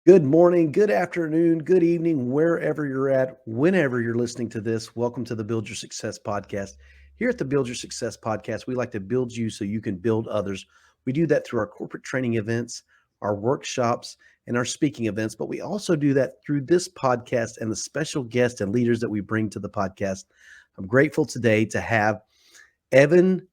Good morning, good afternoon, good evening, wherever you're at, whenever you're listening to this. Welcome to the Build Your Success podcast. Here at the Build Your Success podcast, we like to build you so you can build others. We do that through our corporate training events, our workshops, and our speaking events, but we also do that through this podcast and the special guests and leaders that we bring to the podcast. I'm grateful today to have Evan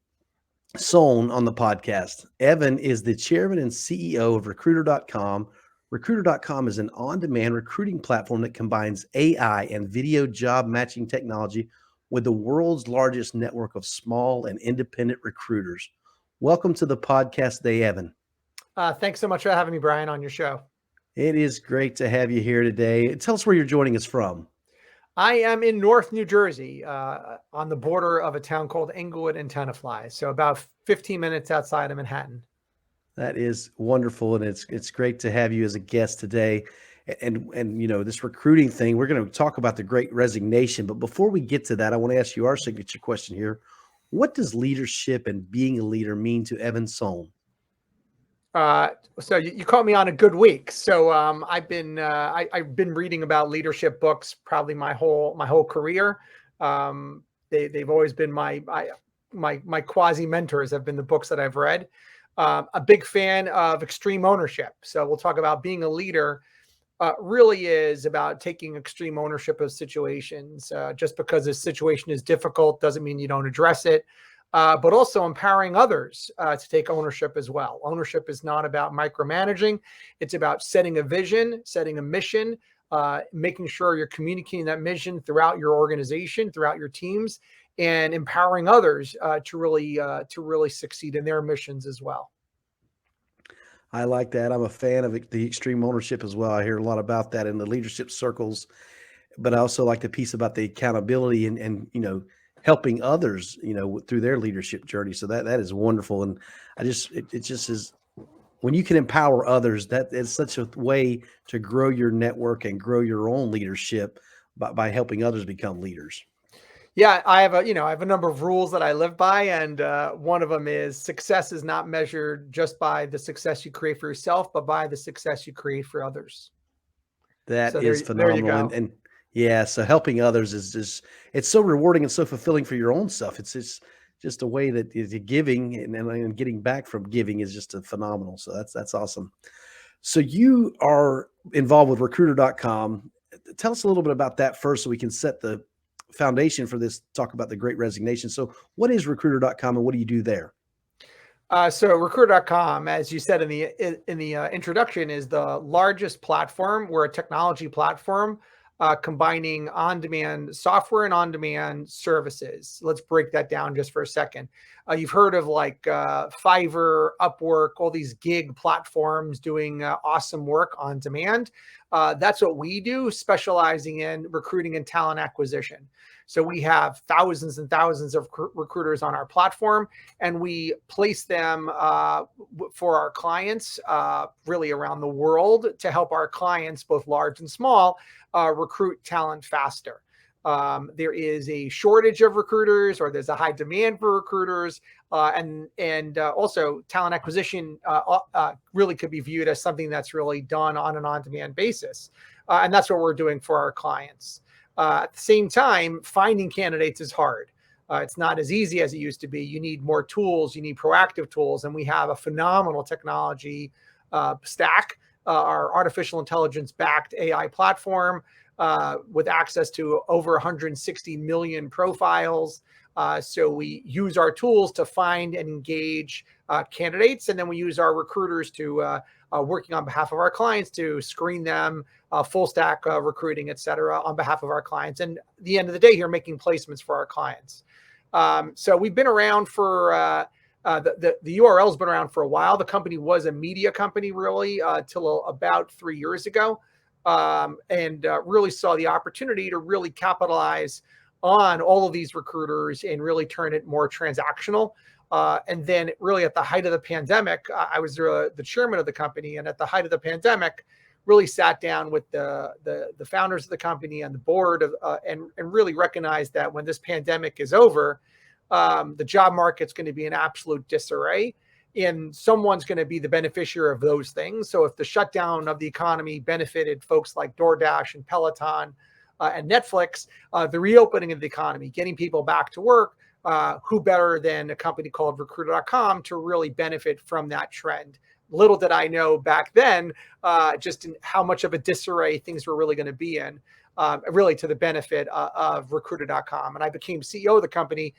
Sohn on the podcast. Evan is the chairman and CEO of Recruiter.com. Recruiter.com is an on demand recruiting platform that combines AI and video job matching technology with the world's largest network of small and independent recruiters. Welcome to the podcast today, Evan. Thanks so much for having me, Brian, on your show. It is great to have you here today. Tell us where you're joining us from. I am in North New Jersey, on the border of a town called Englewood and Tenafly, so about 15 minutes outside of Manhattan. That is wonderful, and it's great to have you as a guest today. And this recruiting thing, we're going to talk about the Great Resignation. But before we get to that, I want to ask you our signature question here: what does leadership and being a leader mean to Evan Sohn? So you caught me on a good week. So I've been reading about leadership books probably my whole career. They've always been my quasi mentors have been the books that I've read. A big fan of extreme ownership. So we'll talk about being a leader. Really is about taking extreme ownership of situations. Just because a situation is difficult doesn't mean you don't address it. But also empowering others to take ownership as well. Ownership is not about micromanaging. It's about setting a vision, setting a mission, making sure you're communicating that mission throughout your organization, throughout your teams, and empowering others to really succeed in their missions as well. I like that. I'm a fan of the extreme ownership as well. I hear a lot about that in the leadership circles, but I also like the piece about the accountability and helping others through their leadership journey. So that is wonderful, and it just is when you can empower others. That is such a way to grow your network and grow your own leadership by helping others become leaders. Yeah, I have a number of rules that I live by, and one of them is success is not measured just by the success you create for yourself, but by the success you create for others. That So is there you phenomenal, and go. and yeah, so helping others is just it's so rewarding and so fulfilling for your own stuff. It's just a way that is giving and getting back from giving is just a phenomenal. So that's awesome. So you are involved with recruiter.com. Tell us a little bit about that first so we can set the foundation for this talk about the Great Resignation. So what is recruiter.com and what do you do there? So recruiter.com, as you said in the introduction, is the largest platform. We're a technology platform combining on-demand software and on-demand services. Let's break that down just for a second. You've heard of like Fiverr, Upwork, all these gig platforms doing awesome work on demand. That's what we do, specializing in recruiting and talent acquisition. So we have thousands and thousands of recruiters on our platform, and we place them for our clients really around the world to help our clients, both large and small, recruit talent faster. There is a shortage of recruiters, or there's a high demand for recruiters, and also talent acquisition really could be viewed as something that's really done on an on-demand basis, and that's what we're doing for our clients. At the same time, finding candidates is hard. It's not as easy as it used to be. You need more tools. You need proactive tools, and we have a phenomenal technology stack. Our artificial intelligence-backed AI platform with access to over 160 million profiles. So we use our tools to find and engage candidates, and then we use our recruiters to working on behalf of our clients to screen them, full stack recruiting, et cetera, on behalf of our clients. And at the end of the day, here, making placements for our clients. So we've been around for the URL's been around for a while. The company was a media company really till about 3 years ago, and really saw the opportunity to really capitalize on all of these recruiters and really turn it more transactional. And then really at the height of the pandemic, I was the chairman of the company. And at the height of the pandemic, really sat down with the founders of the company and the board and really recognized that when this pandemic is over, the job market's going to be in absolute disarray. and someone's going to be the beneficiary of those things. So if the shutdown of the economy benefited folks like DoorDash and Peloton and Netflix, the reopening of the economy, getting people back to work, who better than a company called recruiter.com to really benefit from that trend? Little did I know back then, just in how much of a disarray things were really going to be in, really to the benefit of recruiter.com. And I became CEO of the company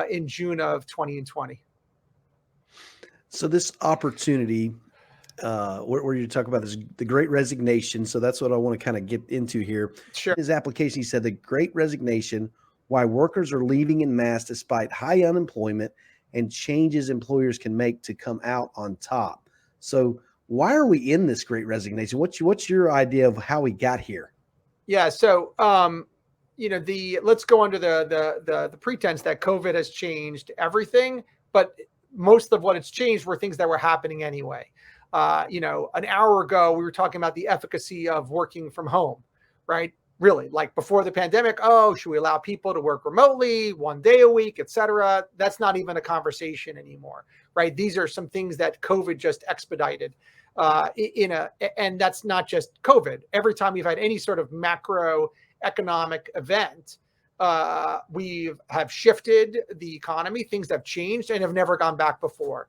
in June of 2020. So this opportunity, where you talk about this, the Great Resignation. So that's what I want to kind of get into here. Sure. In his application, he said the Great Resignation, why workers are leaving in mass despite high unemployment and changes employers can make to come out on top. So why are we in this Great Resignation? What's your idea of how we got here? Yeah. So, let's go under the pretense that COVID has changed everything, but most of what it's changed were things that were happening anyway. An hour ago, we were talking about the efficacy of working from home, right? Really, like before the pandemic, should we allow people to work remotely 1 day a week, et cetera? That's not even a conversation anymore, right? These are some things that COVID just expedited. And that's not just COVID. Every time we've had any sort of macroeconomic event, we have shifted the economy. Things have changed and have never gone back before.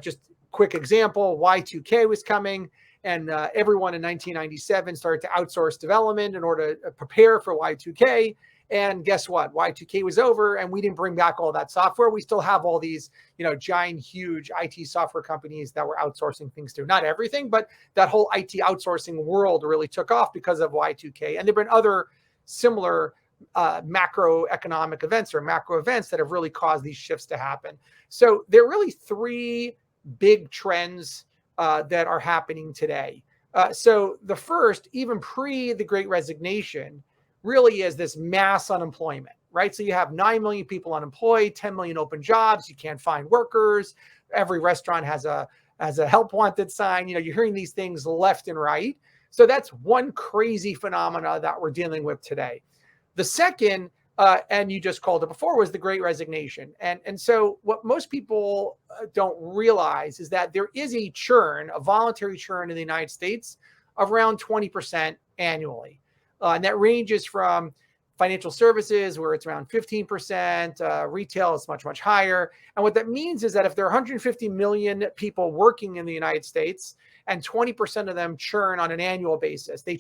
Just quick example, Y2K was coming, and everyone in 1997 started to outsource development in order to prepare for Y2K. And guess what? Y2K was over, and we didn't bring back all that software. We still have all these, giant, huge IT software companies that were outsourcing things to. Not everything, but that whole IT outsourcing world really took off because of Y2K. And there have been other similar macroeconomic events or macro events that have really caused these shifts to happen. So there are really three big trends that are happening today. So the first, even pre the Great Resignation, really is this mass unemployment, right? So you have 9 million people unemployed, 10 million open jobs. You can't find workers. Every restaurant has a help wanted sign. You're hearing these things left and right. So that's one crazy phenomena that we're dealing with today. The second, and you just called it before, was the Great Resignation. And so what most people don't realize is that there is a voluntary churn in the United States of around 20% annually. And that ranges from financial services, where it's around 15%, retail is much, much higher. And what that means is that if there are 150 million people working in the United States and 20% of them churn on an annual basis, they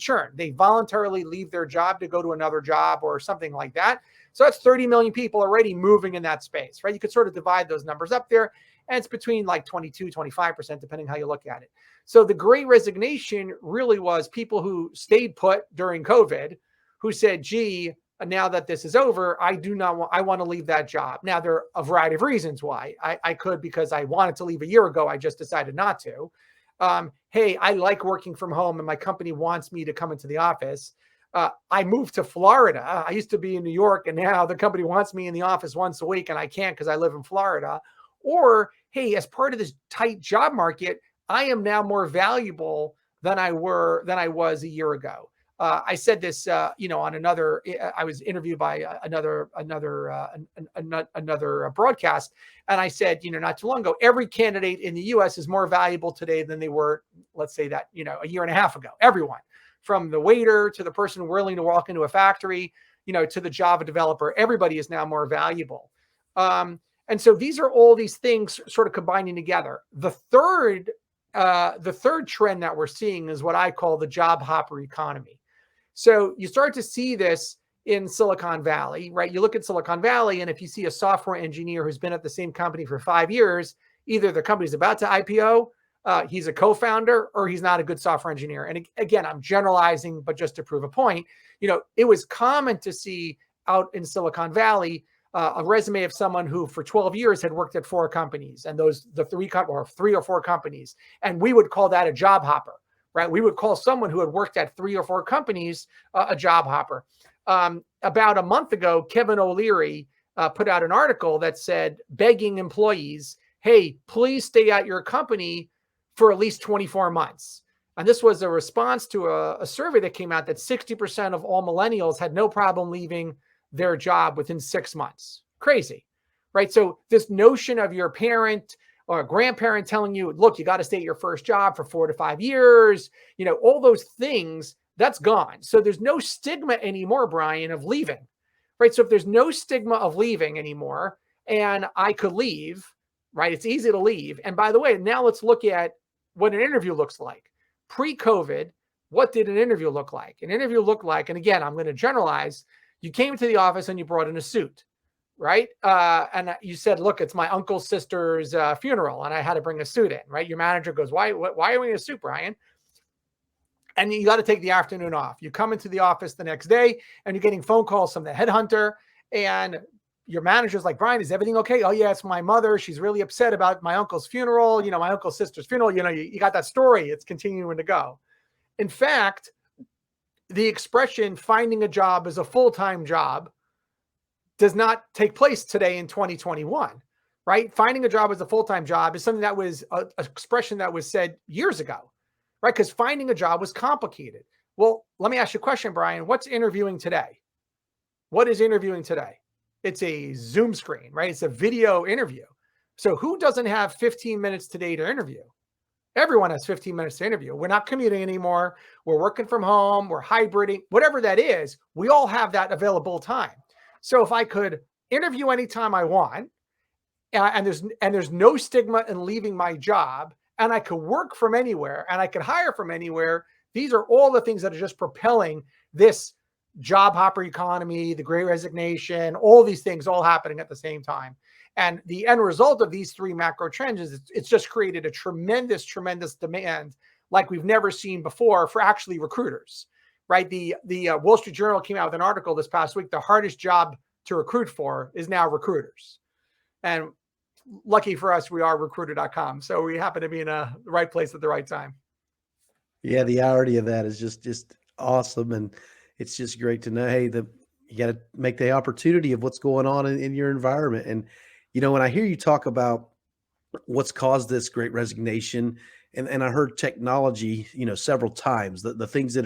voluntarily leave their job to go to another job or something like that. So that's 30 million people already moving in that space, right? You could sort of divide those numbers up there, and it's between like 22, 25%, depending how you look at it. So the Great Resignation really was people who stayed put during COVID, who said, gee, now that this is over, I want to leave that job. Now, there are a variety of reasons why. I could because I wanted to leave a year ago. I just decided not to. Hey, I like working from home and my company wants me to come into the office. I moved to Florida. I used to be in New York, and now the company wants me in the office once a week and I can't because I live in Florida. Or, hey, as part of this tight job market, I am now more valuable than I was a year ago. I said this, on another. I was interviewed by another broadcast, and I said, not too long ago, every candidate in the U.S. is more valuable today than they were, let's say that, a year and a half ago. Everyone, from the waiter to the person willing to walk into a factory, to the Java developer, everybody is now more valuable. And so these are all these things sort of combining together. The third trend that we're seeing is what I call the job hopper economy. So you start to see this in Silicon Valley, right? You look at Silicon Valley, and if you see a software engineer who's been at the same company for 5 years, either the company's about to IPO, he's a co-founder, or he's not a good software engineer. And again, I'm generalizing, but just to prove a point, it was common to see out in Silicon Valley a resume of someone who for 12 years had worked at 4 companies, and the 3 or 4 companies. And we would call that a job hopper, right? We would call someone who had worked at 3 or 4 companies a job hopper. About a month ago, Kevin O'Leary put out an article that said, begging employees, hey, please stay at your company for at least 24 months. And this was a response to a survey that came out that 60% of all millennials had no problem leaving their job within 6 months. Crazy, right? So this notion of your parent or a grandparent telling you, look, you got to stay at your first job for 4 to 5 years, all those things, that's gone. So there's no stigma anymore, Brian, of leaving, right? So if there's no stigma of leaving anymore, and I could leave, right? It's easy to leave. And by the way, now let's look at what an interview looks like. Pre-COVID, what did an interview look like? An interview looked like, and again, I'm going to generalize, you came to the office and you brought in a suit, right? And you said, look, it's my uncle's sister's funeral, and I had to bring a suit in, right? Your manager goes, why are we in a suit, Brian? And you got to take the afternoon off. You come into the office the next day and you're getting phone calls from the headhunter, and your manager's like, Brian, is everything okay? Oh yeah, it's my mother. She's really upset about my uncle's funeral, my uncle's sister's funeral. You got that story. It's continuing to go. In fact, the expression finding a job as a full-time job does not take place today in 2021, right? Finding a job as a full-time job is something that was an expression that was said years ago, right? Because finding a job was complicated. Well, let me ask you a question, Brian. What's interviewing today? What is interviewing today? It's a Zoom screen, right? It's a video interview. So who doesn't have 15 minutes today to interview? Everyone has 15 minutes to interview. We're not commuting anymore. We're working from home. We're hybriding, whatever that is. We all have that available time. So if I could interview anytime I want, and there's no stigma in leaving my job, and I could work from anywhere, and I could hire from anywhere, these are all the things that are just propelling this job hopper economy, the Great Resignation, all these things all happening at the same time. And the end result of these three macro trends is it's just created a tremendous, tremendous demand like we've never seen before for actually recruiters, right? The Wall Street Journal came out with an article this past week. The hardest job to recruit for is now recruiters. And lucky for us, we are recruiter.com. So we happen to be in the right place at the right time. Yeah, the irony of that is just awesome. And it's just great to know, hey, you got to make the opportunity of what's going on in your environment. And, when I hear you talk about what's caused this great resignation, and I heard technology, several times, the things that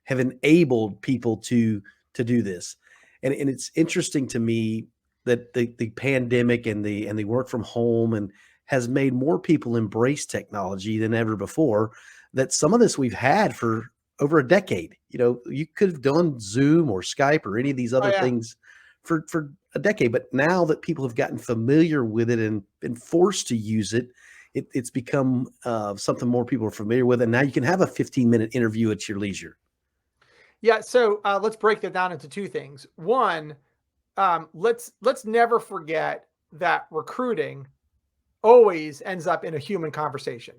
have enabled people to do this. And it's interesting to me that the pandemic and the work from home and has made more people embrace technology than ever before, that some of this we've had for over a decade. You could have done Zoom or Skype or any of these other things for a decade, but now that people have gotten familiar with it and been forced to use it, it's become something more people are familiar with. And now you can have a 15-minute interview at your leisure. Yeah. So let's break that down into two things. One, let's never forget that recruiting always ends up in a human conversation.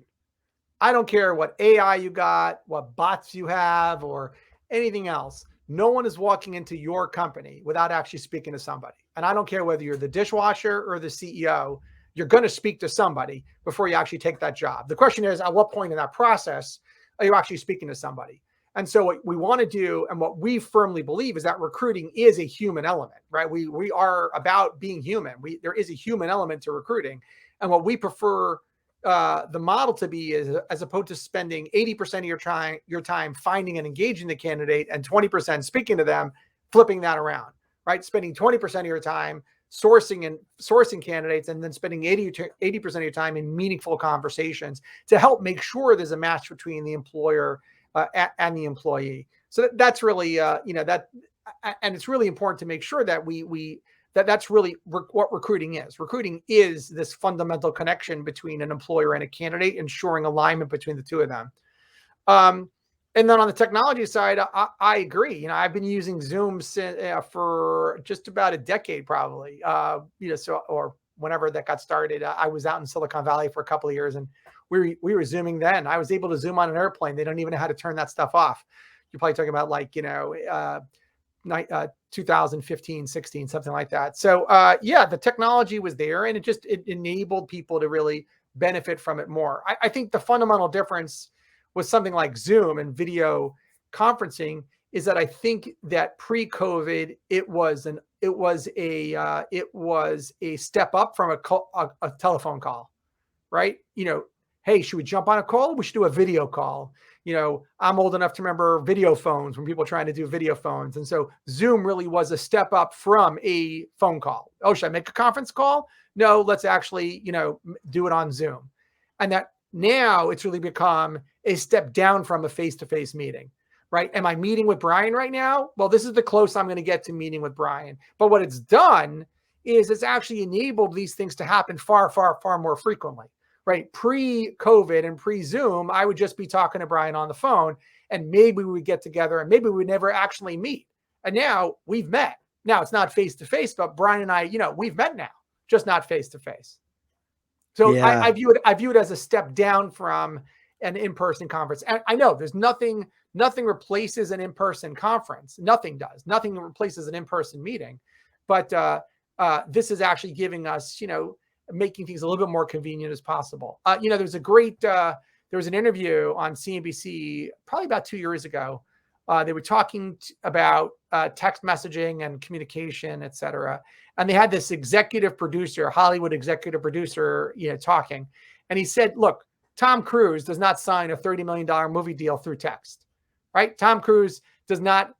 I don't care what AI you got, what bots you have, or anything else. No one is walking into your company without actually speaking to somebody. And I don't care whether you're the dishwasher or the CEO, you're going to speak to somebody before you actually take that job. The question is, at what point in that process are you actually speaking to somebody? And so what we want to do, and what we firmly believe, is that recruiting is a human element, right? We are about being human. There is a human element to recruiting. And what we prefer the model to be is, as opposed to spending 80% of your time finding and engaging the candidate and 20% speaking to them, flipping that around, right? Spending 20% of your time sourcing candidates, and then spending 80% of your time in meaningful conversations to help make sure there's a match between the employer and the employee. So that's really, that, and it's really important to make sure that that's really what recruiting is. Recruiting is this fundamental connection between an employer and a candidate, ensuring alignment between the two of them. And then on the technology side, I agree. I've been using Zoom for just about a decade, probably. Or whenever that got started. I was out in Silicon Valley for a couple of years, and we were Zooming then. I was able to Zoom on an airplane. They don't even know how to turn that stuff off. You're probably talking about 2015, 16, something like that. So the technology was there, and it enabled people to really benefit from it more. I think the fundamental difference with something like Zoom and video conferencing is that I think that pre-COVID, it was a step up from a telephone call, right? Hey, should we jump on a call? We should do a video call. I'm old enough to remember video phones when people were trying to do video phones. And so Zoom really was a step up from a phone call. Oh, should I make a conference call? No, let's actually, do it on Zoom. And that now it's really become a step down from a face-to-face meeting, right? Am I meeting with Brian right now? Well, this is the close I'm going to get to meeting with Brian. But what it's done is it's actually enabled these things to happen far, far, far more frequently. Right, pre-COVID and pre-Zoom, I would just be talking to Brian on the phone, and maybe we would get together, and maybe we would never actually meet. And now we've met. Now it's not face-to-face, but Brian and I, we've met now, just not face-to-face. So Yeah. I view it as a step down from an in-person conference. And I know there's nothing replaces an in-person conference. Nothing does. Nothing replaces an in-person meeting. But this is actually giving us, making things a little bit more convenient as possible. There's there was an interview on CNBC probably about 2 years ago. They were talking about text messaging and communication, et cetera. And they had this executive producer, Hollywood executive producer, talking. And he said, look, Tom Cruise does not sign a $30 million movie deal through text, right? Tom Cruise does not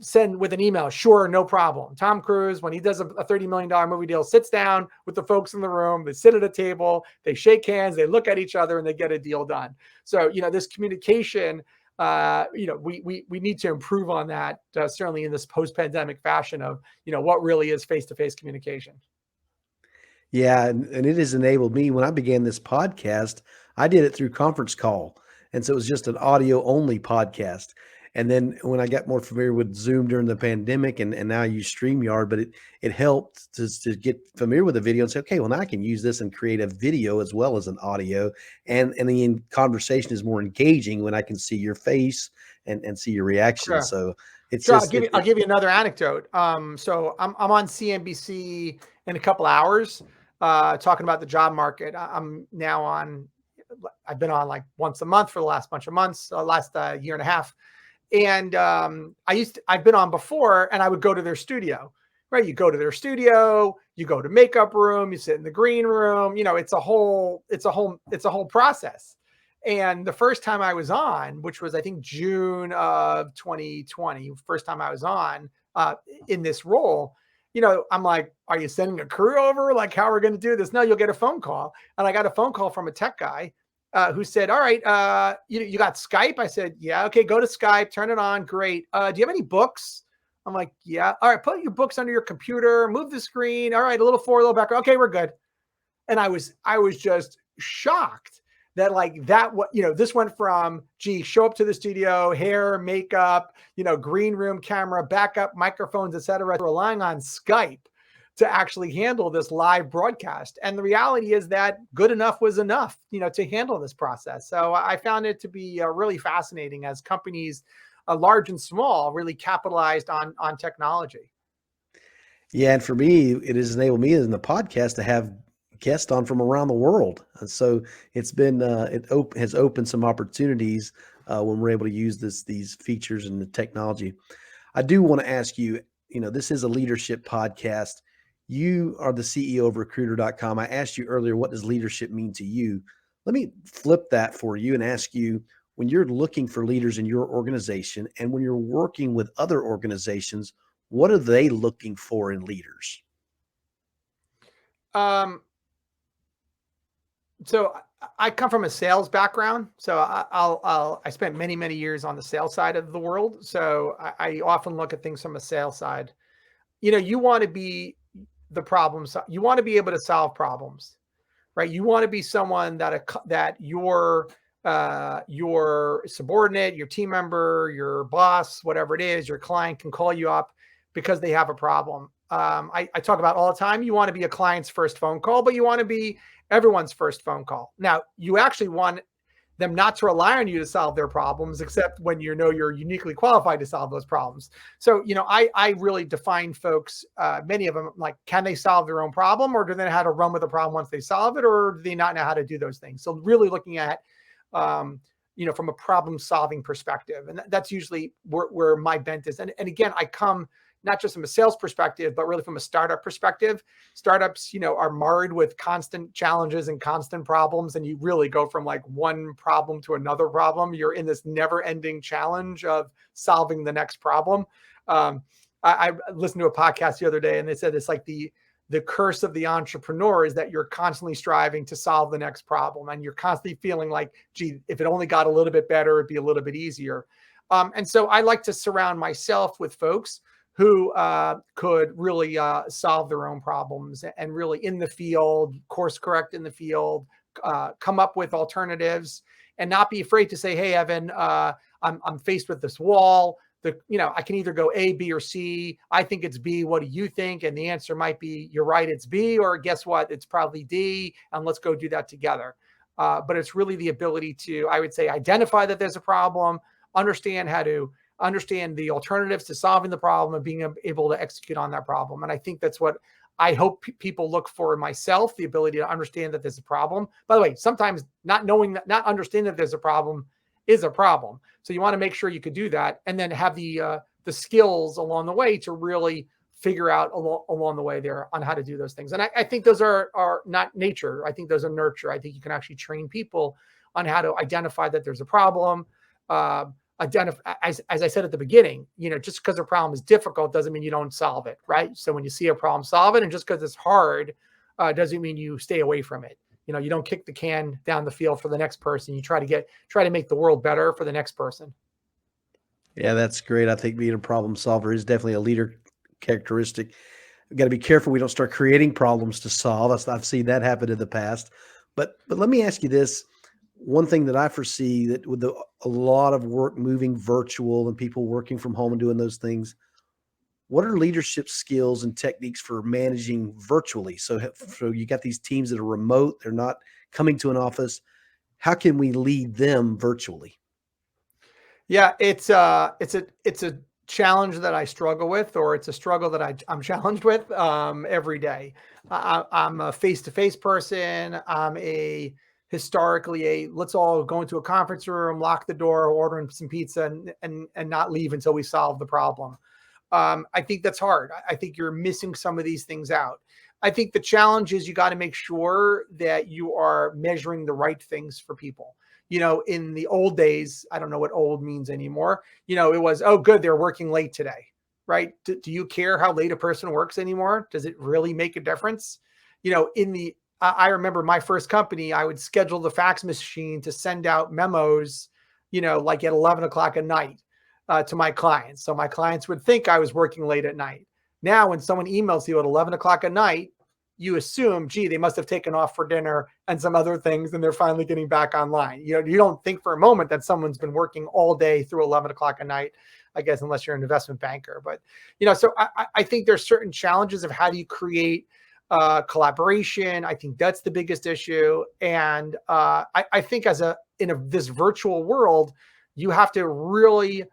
send with an email, sure, no problem. Tom Cruise, when he does a $30 million movie deal, sits down with the folks in the room, they sit at a table, they shake hands, they look at each other, and they get a deal done. So, this communication, we need to improve on that, certainly in this post-pandemic fashion of, what really is face-to-face communication. Yeah, and it has enabled me. When I began this podcast, I did it through conference call. And so it was just an audio only podcast. And then when I got more familiar with Zoom during the pandemic and now I use StreamYard, but it helped to get familiar with the video and say, okay, well, now I can use this and create a video as well as an audio. And the conversation is more engaging when I can see your face and see your reaction. Sure. So it's Sure, just, I'll give you another anecdote. So I'm on CNBC in a couple hours, talking about the job market. I've been on like once a month for the last bunch of months, last year and a half. And I've been on before, and I would go to their studio, right? You go to their studio, you go to makeup room, you sit in the green room, it's a whole process. And the first time I was on, which was I think June of 2020, first time I was on in this role, I'm like, are you sending a crew over? Like, how are we going to do this? No, you'll get a phone call. And I got a phone call from a tech guy who said, all right, you got Skype? I said, yeah. Okay, go to Skype, turn it on. Great. Do you have any books? I'm like, yeah. All right, put your books under your computer, move the screen. All right, a little forward, a little back. Okay, we're good. And I was just shocked that this went from, show up to the studio, hair, makeup, green room camera, backup microphones, et cetera, relying on Skype to actually handle this live broadcast. And the reality is that good enough was enough, to handle this process. So I found it to be really fascinating as companies, large and small, really capitalized on technology. Yeah, and for me, it has enabled me in the podcast to have guests on from around the world. And so it's been has opened some opportunities when we're able to use these features and the technology. I do want to ask you, this is a leadership podcast. You are the CEO of recruiter.com. I asked you earlier, what does leadership mean to you? Let me flip that for you and ask you, when you're looking for leaders in your organization and when you're working with other organizations, what are they looking for in leaders? So I come from a sales background. So I spent many, many years on the sales side of the world. So I often look at things from a sales side. You want to be the problem. You want to be able to solve problems, right? You want to be someone that your subordinate, your team member, your boss, whatever it is, your client can call you up because they have a problem. I talk about all the time. You want to be a client's first phone call, but you want to be everyone's first phone call. Now, you actually want them not to rely on you to solve their problems, except when you're uniquely qualified to solve those problems. So, I really define folks, many of them, like, can they solve their own problem, or do they know how to run with the problem once they solve it, or do they not know how to do those things? So really looking at, from a problem solving perspective. And that's usually where my bent is. And again, I come, not just from a sales perspective, but really from a startup perspective. Startups, are marred with constant challenges and constant problems. And you really go from like one problem to another problem. You're in this never ending challenge of solving the next problem. I listened to a podcast the other day and they said it's like the curse of the entrepreneur is that you're constantly striving to solve the next problem. And you're constantly feeling like, gee, if it only got a little bit better, it'd be a little bit easier. And so I like to surround myself with folks who could really solve their own problems and really in the field, course correct in the field, come up with alternatives and not be afraid to say, hey, Evan, I'm faced with this wall. I can either go A, B, or C. I think it's B. What do you think? And the answer might be, you're right, it's B, or guess what? It's probably D. And let's go do that together. But it's really the ability to, I would say, identify that there's a problem, understand how to understand the alternatives to solving the problem and being able to execute on that problem. And I think that's what I hope people look for in myself, the ability to understand that there's a problem. By the way, sometimes not understanding that there's a problem is a problem. So you want to make sure you could do that and then have the skills along the way to really figure out along the way there on how to do those things. And I think those are not nature. I think those are nurture. I think you can actually train people on how to identify that there's a problem. Identify, as I said at the beginning, just because a problem is difficult doesn't mean you don't solve it, right? So when you see a problem, solve it. And just because it's hard doesn't mean you stay away from it. You don't kick the can down the field for the next person. You try to make the world better for the next person. Yeah, that's great. I think being a problem solver is definitely a leader characteristic. We've got to be careful we don't start creating problems to solve. I've seen that happen in the past. But let me ask you this. One thing that I foresee that with a lot of work moving virtual and people working from home and doing those things, what are leadership skills and techniques for managing virtually? So you got these teams that are remote, they're not coming to an office. How can we lead them virtually? Yeah, it's a challenge that I struggle with, or it's a struggle that I'm challenged with every day. I'm a face-to-face person. I'm historically let's all go into a conference room, lock the door, order some pizza, and not leave until we solve the problem. I think that's hard. I think you're missing some of these things out. I think the challenge is you got to make sure that you are measuring the right things for people. In the old days, I don't know what old means anymore. It was, oh, good, they're working late today, right? Do you care how late a person works anymore? Does it really make a difference? I remember my first company, I would schedule the fax machine to send out memos, like at 11 o'clock at night. To my clients. So my clients would think I was working late at night. Now, when someone emails you at 11 o'clock at night, you assume, gee, they must have taken off for dinner and some other things, and they're finally getting back online. You don't think for a moment that someone's been working all day through 11 o'clock at night, I guess, unless you're an investment banker. But, so I think there's certain challenges of how do you create collaboration. I think that's the biggest issue. And I think in this virtual world, you have to really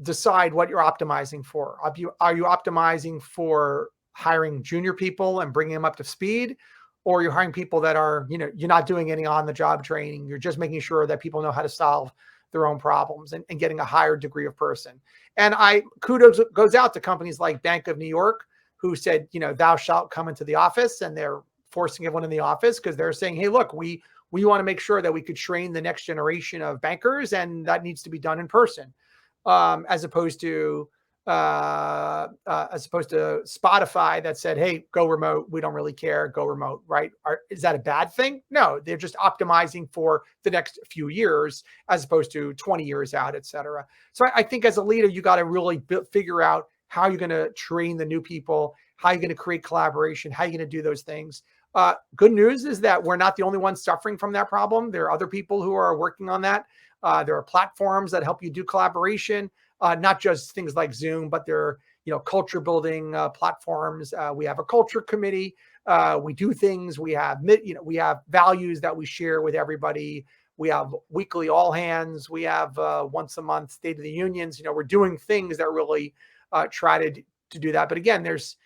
decide what you're optimizing for. Are you optimizing for hiring junior people and bringing them up to speed, or you're hiring people that are, you're not doing any on the job training. You're just making sure that people know how to solve their own problems and getting a higher degree of person. And kudos goes out to companies like Bank of New York, who said, thou shalt come into the office, and they're forcing everyone in the office because they're saying, hey, look, we want to make sure that we could train the next generation of bankers, and that needs to be done in person. As opposed to Spotify that said, hey, go remote. We don't really care. Go remote, right? Is that a bad thing? No, they're just optimizing for the next few years as opposed to 20 years out, et cetera. So I think as a leader, you got to really figure out how you're going to train the new people, how you're going to create collaboration, how you're going to do those things. Good news is that we're not the only ones suffering from that problem. There are other people who are working on that. There are platforms that help you do collaboration, not just things like Zoom, but there are, culture building platforms. We have a culture committee. We do things. We have values that we share with everybody. We have weekly all hands. We have once a month State of the Unions. We're doing things that really try to do that. But again, it's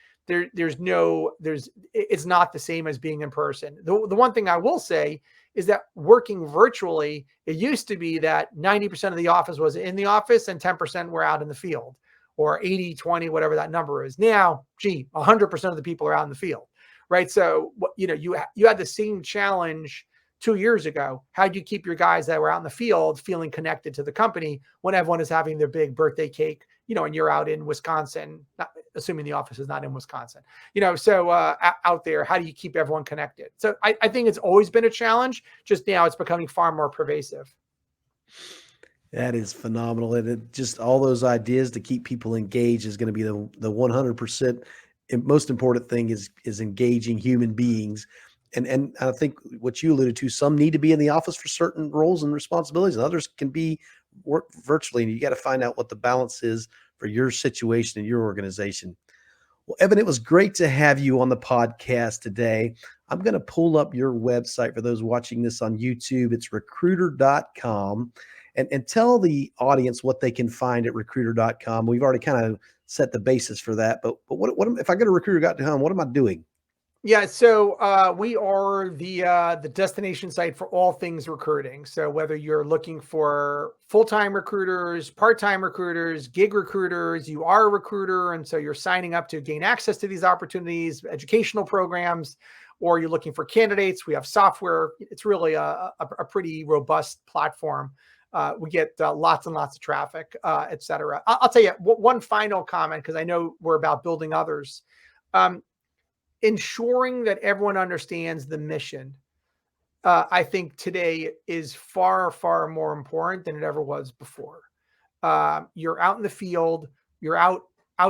not the same as being in person. The one thing I will say is that working virtually, it used to be that 90% of the office was in the office and 10% were out in the field. or 80-20, whatever that number is. Now, 100% of the people are out in the field, right? So, you had the same challenge 2 years ago. How do you keep your guys that were out in the field feeling connected to the company when everyone is having their big birthday cake, and you're out in Wisconsin, assuming the office is not in Wisconsin, so out there, how do you keep everyone connected? So I think it's always been a challenge. Just now it's becoming far more pervasive. That is phenomenal. And just all those ideas to keep people engaged is going to be the 100% most important thing is engaging human beings. And I think what you alluded to, some need to be in the office for certain roles and responsibilities, and others can be work virtually. And you got to find out what the balance is for your situation and your organization. Well, Evan, it was great to have you on the podcast today. I'm going to pull up your website for those watching this on YouTube. It's recruiter.com. And tell the audience what they can find at recruiter.com. We've already kind of set the basis for that. But what if I go to recruiter.com, what am I doing? Yeah, so we are the destination site for all things recruiting. So whether you're looking for full-time recruiters, part-time recruiters, gig recruiters, you are a recruiter, and so you're signing up to gain access to these opportunities, educational programs, or you're looking for candidates, we have software. It's really a pretty robust platform. We get lots and lots of traffic, et cetera. I'll tell you one final comment, because I know we're about building others. Ensuring that everyone understands the mission, I think today is far, far more important than it ever was before. You're out in the field, you're out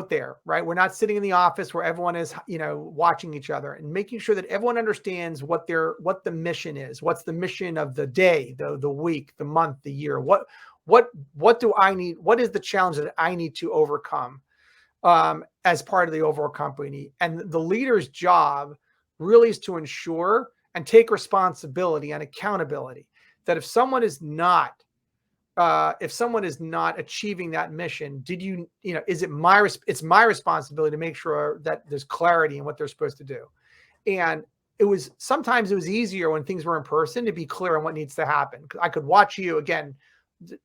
there, right? We're not sitting in the office where everyone is, watching each other, and making sure that everyone understands what the mission is. What's the mission of the day, the week, the month, the year? What do I need? What is the challenge that I need to overcome as part of the overall company? And the leader's job really is to ensure and take responsibility and accountability that if someone is not achieving that mission, is it it's my responsibility to make sure that there's clarity in what they're supposed to do. And sometimes it was easier when things were in person to be clear on what needs to happen. I could watch you again,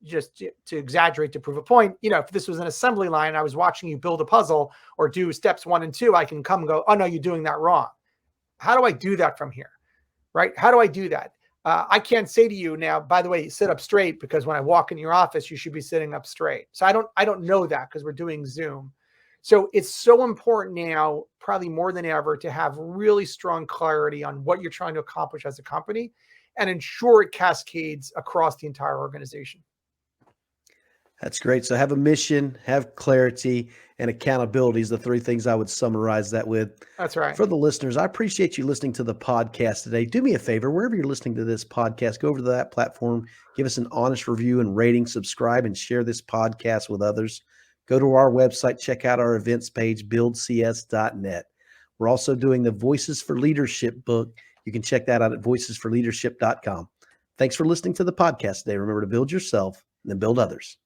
just to exaggerate, to prove a point. If this was an assembly line and I was watching you build a puzzle or do steps 1 and 2, I can come and go, oh no, you're doing that wrong. How do I do that from here? Right? How do I do that? I can't say to you now, by the way, sit up straight, because when I walk in your office, you should be sitting up straight. So I don't know that, because we're doing Zoom. So it's so important now, probably more than ever, to have really strong clarity on what you're trying to accomplish as a company and ensure it cascades across the entire organization. That's great. So have a mission, have clarity, and accountability is the 3 things I would summarize that with. That's right. For the listeners, I appreciate you listening to the podcast today. Do me a favor, wherever you're listening to this podcast, go over to that platform, give us an honest review and rating, subscribe, and share this podcast with others. Go to our website, check out our events page, buildcs.net. We're also doing the Voices for Leadership book. You can check that out at voicesforleadership.com. Thanks for listening to the podcast today. Remember to build yourself and then build others.